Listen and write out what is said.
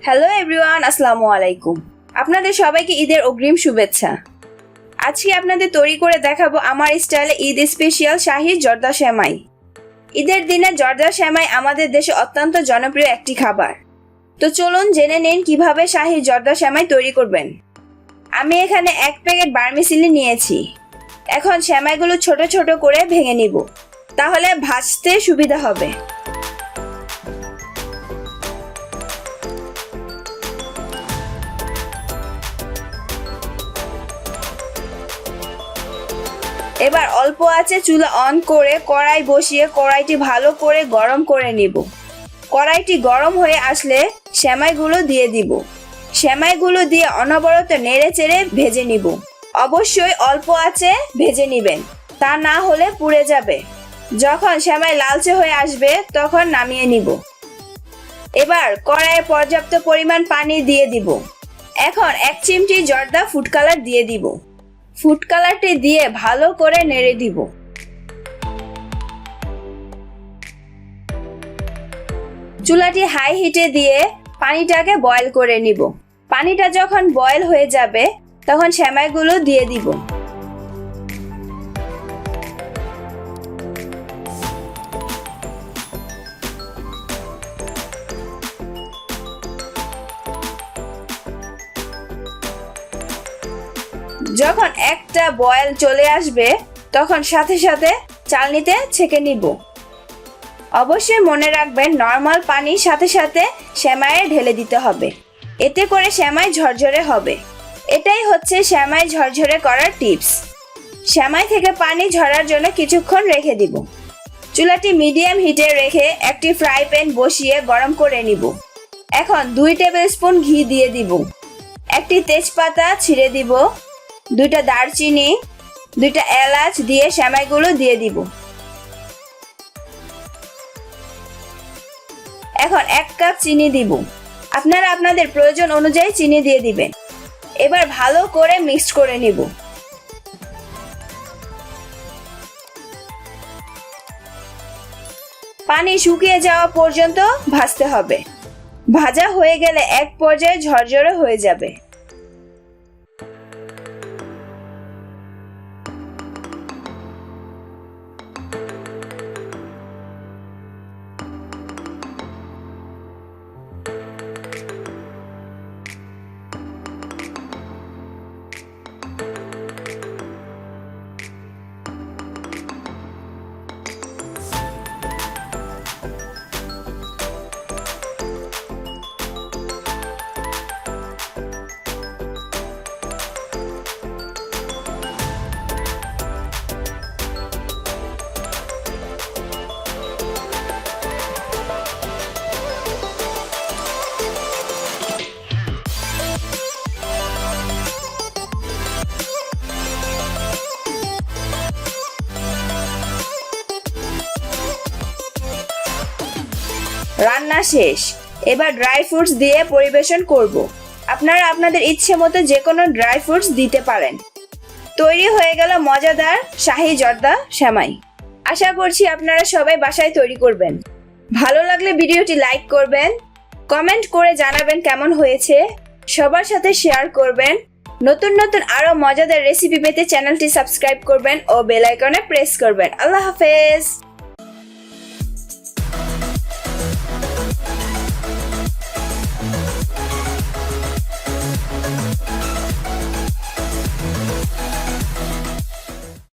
Hello everyone, আসসালামু আলাইকুম। আপনাদের সবাইকে ঈদের অগ্রিম শুভেচ্ছা। আজকে আপনাদের তৈরি করে দেখাবো আমার স্টাইলে ঈদ স্পেশাল শাহী জর্দা সেমাই। ঈদের দিনে জর্দা সেমাই আমাদের দেশে অত্যন্ত জনপ্রিয় একটি খাবার। তো চলুন জেনে নিন কিভাবে শাহী জর্দা সেমাই তৈরি করবেন। আমি এখানে 1 প্যাকেট ভার্মিসেলি নিয়েছি। এখন সেমাইগুলো ছোট ছোট করে ভেঙে নিব, তাহলে ভাজতে সুবিধা হবে। এবার অল্প আঁচে চুলা অন করে কড়াই বসিয়ে কড়াইটি ভালো করে গরম করে নিব। কড়াইটি গরম হয়ে আসলে সেমাইগুলো দিয়ে দিব। সেমাইগুলো দিয়ে অনবরত নেড়ে চেড়ে ভেজে নিব। অবশ্যই অল্প আঁচে ভেজে নিবেন, তা না হলে পুড়ে যাবে। যখন সেমাই লালচে হয়ে আসবে তখন নামিয়ে নিব। এবার কড়াইয়ে পর্যাপ্ত পরিমাণ পানি দিয়ে দিব। এখন 1 চিমটি জর্দা ফুড কালার দিয়ে দিব। ফুড কালারটি দিয়ে ভালো করে নেড়ে দিব। চুলাটি হাই হিটে দিয়ে পানিটাকে বয়েল করে নিব। পানিটা যখন বয়েল হয়ে যাবে তখন সেমাইগুলো দিয়ে দিব। যখন একটা বয়েল চলে আসবে তখন সাথে সাথে চালনিতে ছেঁকে নিব। অবশ্যই মনে রাখবেন নরমাল পানির সাথে সাথে সেমাইয়ে ঢেলে দিতে হবে, এতে করে সেমাই ঝরঝরে হবে। এটাই হচ্ছে সেমাই ঝরঝরে করার টিপস। সেমাই থেকে পানি ঝরার জন্য কিছুক্ষণ রেখে দিব। চুলাটি মিডিয়াম হিটে রেখে একটি ফ্রাই প্যান বসিয়ে গরম করে নিব। এখন 2 টেবিল স্পুন ঘি দিয়ে দিব। একটি তেজপাতা ছিঁড়ে দিব। 2টা দারচিনি, 2টা এলাচ দিয়ে সেমাইগুলো দিয়ে দিব। এখন 1 কাপ চিনি দিব। আপনারা আপনাদের প্রয়োজন অনুযায়ী চিনি দিয়ে দিবেন। এবার ভালো করে মিক্স করে নিব। পানি শুকিয়ে যাওয়া পর্যন্ত ভাজতে হবে। ভাজা হয়ে গেলে এক পর্যায়ে ঝরঝরে হয়ে যাবে। রান্না শেষ। এবার ড্রাই ফ্রুটস দিয়ে পরিবেশন করব। আপনারা আপনাদের ইচ্ছে মতো যে কোনো ড্রাই ফ্রুটস দিতে পারেন। তৈরি হয়ে গেল মজাদার শাহী জর্দা সেমাই। আশা করছি আপনারা সবাই বাসায় তৈরি করবেন। ভালো লাগলে ভিডিওটি লাইক করবেন, কমেন্ট করে জানাবেন কেমন হয়েছে, সবার সাথে শেয়ার করবেন। নতুন নতুন আরো মজাদার রেসিপি পেতে চ্যানেলটি সাবস্ক্রাইব করবেন ও বেল আইকনে প্রেস করবেন। আল্লাহ হাফেজ।